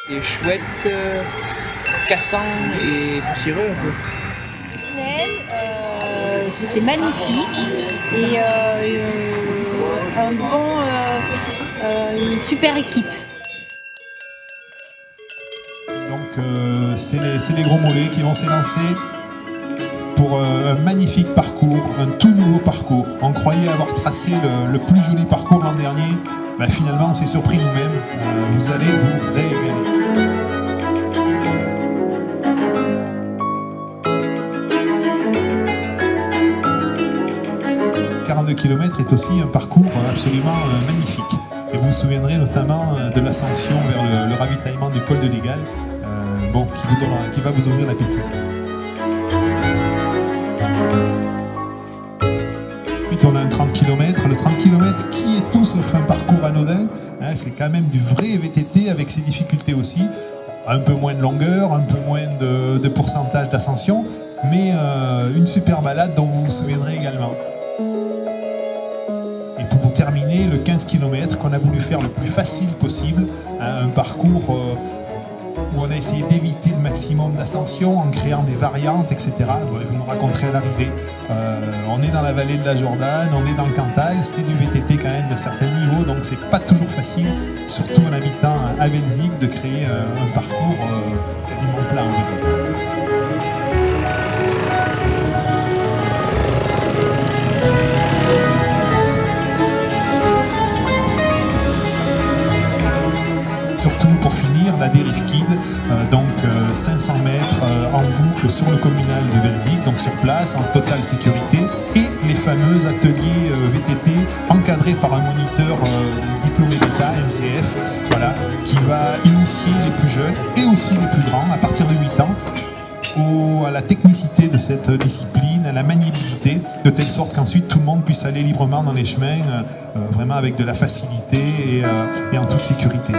Et chouette, cassant et poussiéreux un peu. C'était magnifique et une super équipe. Donc c'est les Gros Mollets qui vont s'élancer pour un magnifique parcours, un tout nouveau parcours. On croyait avoir tracé le plus joli parcours l'an dernier. Bah, finalement, on s'est surpris nous-mêmes. Vous allez vous régaler. 42 km est aussi un parcours absolument magnifique. Et vous vous souviendrez notamment de l'ascension vers le ravitaillement du col de l'Égal, qui va vous ouvrir l'appétit. Ensuite, on a un 30 km. Le 30 km qui est tout sauf un parcours anodin. C'est quand même du vrai VTT avec ses difficultés aussi. Un peu moins de longueur, un peu moins de pourcentage d'ascension, mais une super balade dont vous vous souviendrez également. Et pour terminer, le 15 km qu'on a voulu faire le plus facile possible, un parcours où on a essayé d'éviter le maximum d'ascension en créant des variantes, etc. Vous me raconterez à l'arrivée. On est dans la vallée de la Jordanne, on est dans le Cantal, c'est du VTT quand même de certains niveaux, donc c'est pas toujours facile, surtout en habitant à Belzig, de créer un parcours quasiment plat. Surtout pour finir, la dérive Kid, donc 500 mètres en boucle sur le communal de Belzig, donc sur place, en totale sécurité, et les fameux ateliers VTT encadrés par un moniteur diplômé d'État, MCF, voilà, qui va initier les plus jeunes et aussi les plus grands, à partir de 8 ans, à la technicité de cette discipline, à la maniabilité, de telle sorte qu'ensuite tout le monde puisse aller librement dans les chemins, vraiment avec de la facilité et en toute sécurité.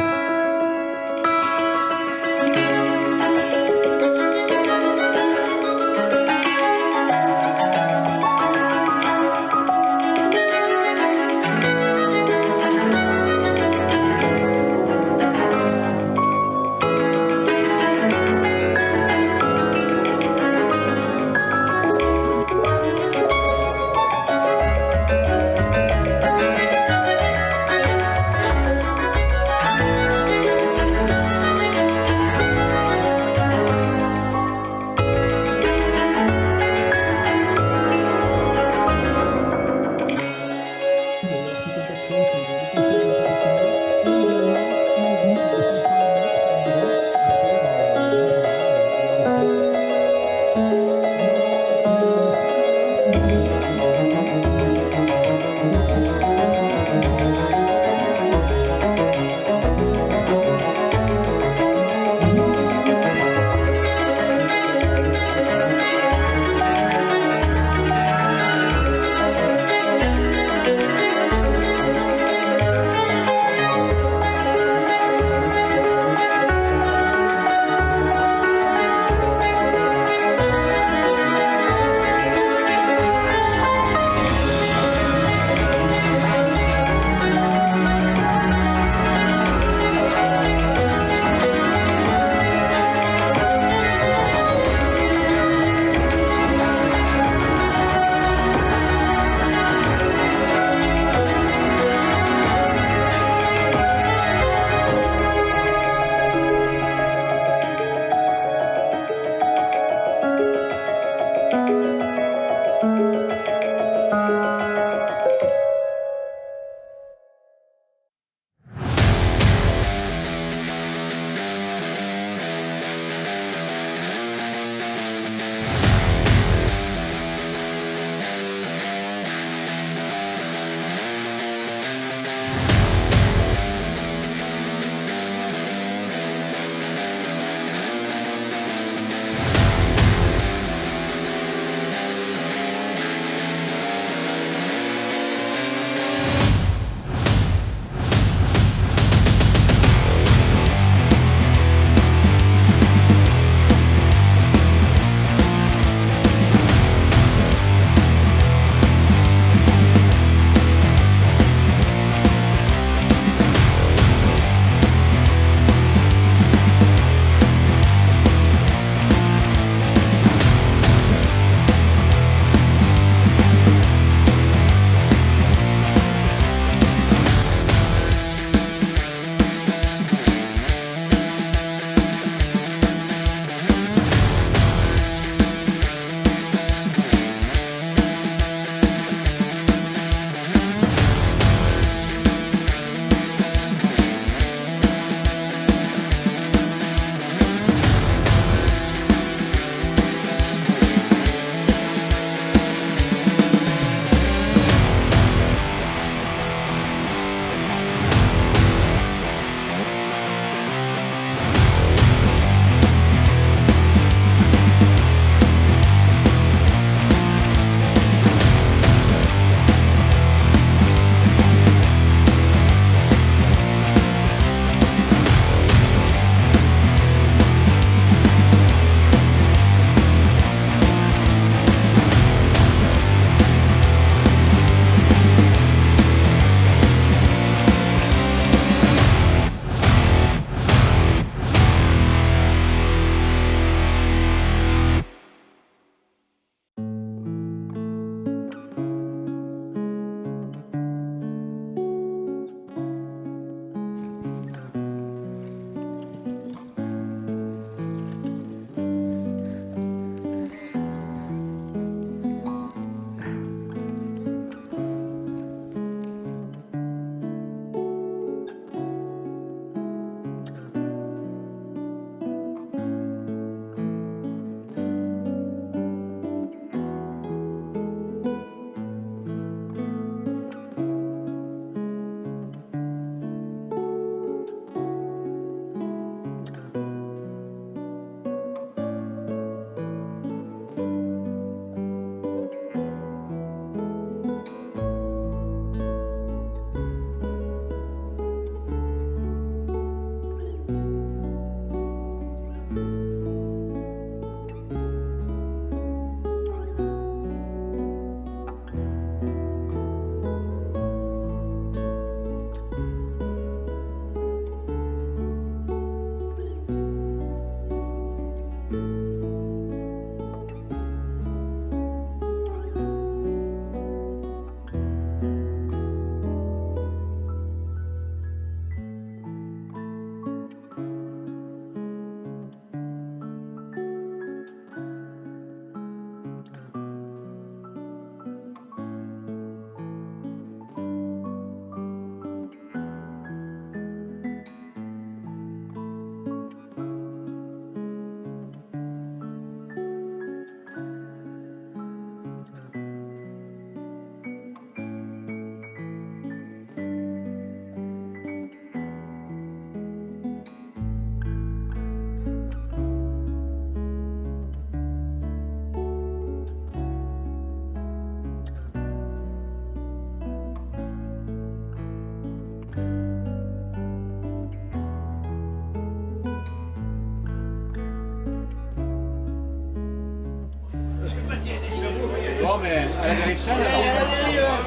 mais à la dérive chale alors.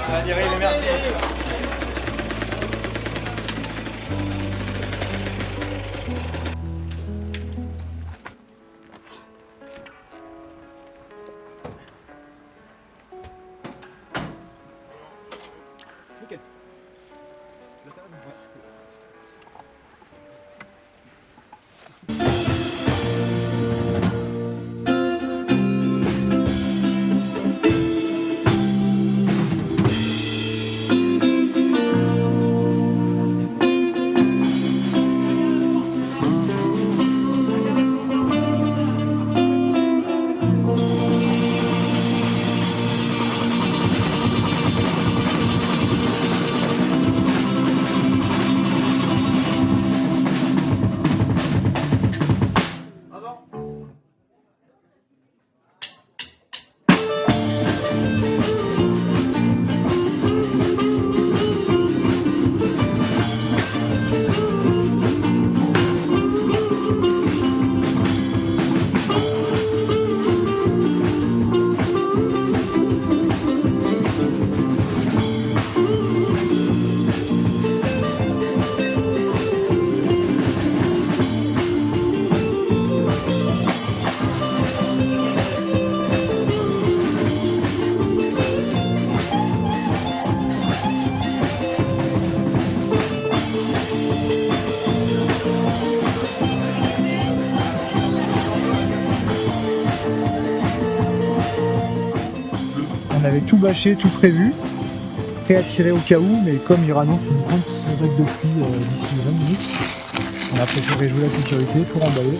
À la dérive, merci. Nickel. Tu vas faire ouais. On avait tout bâché, tout prévu, prêt à tirer au cas où, mais comme il annonce une grande vague de pluie d'ici 20 minutes, on a préféré jouer la sécurité pour emballer.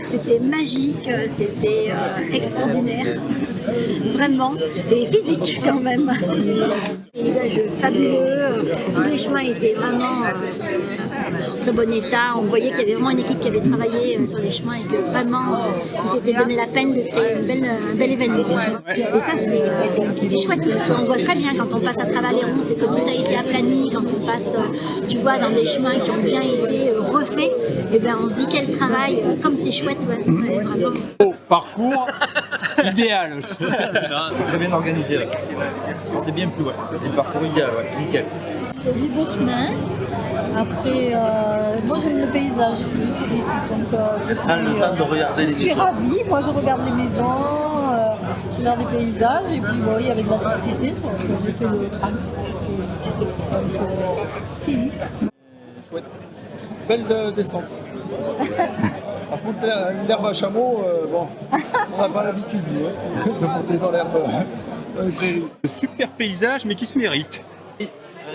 C'était magique, c'était extraordinaire, vraiment, et physique quand même. Paysage fabuleux, tous les chemins étaient vraiment en très bon état. On voyait qu'il y avait vraiment une équipe qui avait travaillé sur les chemins et que vraiment ils s'étaient donné la peine de créer un bel événement. Et ça c'est chouette parce qu'on voit très bien quand on passe à travers les routes, c'est que tout a été aplani, quand on passe, tu vois, dans des chemins qui ont bien été refaits, et bien on se dit quel travail, comme c'est chouette, ouais, vraiment. Parcours idéal. C'est très bien organisé. C'est bien plus, ouais. Le parcours idéal, ouais. Nickel. Du beau chemin. Après, moi j'aime le paysage, je fais du tourisme, donc Prends le temps de regarder les je suis ravie. Moi je regarde les maisons, je regarde les paysages, et puis bon, il y avait de l'activité, j'ai fait le 30. Physique. Chouette. Belle descente. Par contre, l'herbe à chameau, bon, on n'a pas l'habitude de monter dans l'herbe. Super paysage, mais qui se mérite.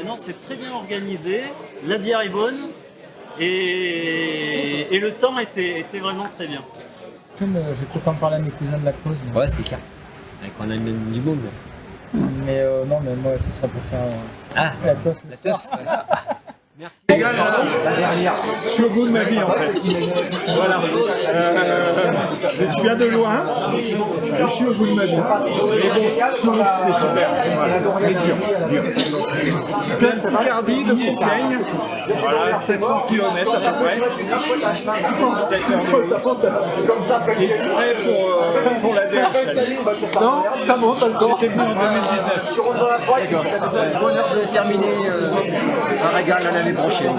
Non, c'est très bien organisé, la bière est bonne et le temps était vraiment très bien. Je vais peut-être en parler à mes cousins de la Creuse. Ouais, c'est clair. Avec on a même du monde. Mais non, mais moi ce serait pour faire la teuf. La teuf. Merci. La dernière. Je suis au bout de ma vie en fait. Voilà. Je viens de loin. Je suis au bout de ma vie. Mais bon, sinon c'était super. Voilà. Mais dur. Pleine Picardie de Compiègne. Voilà, 700 km à peu près. 7 heures de route. Exprès pour la DHL. Non, ça monte encore. J'étais venu en 2019. Bonheur de terminer un régal à l'année prochaine.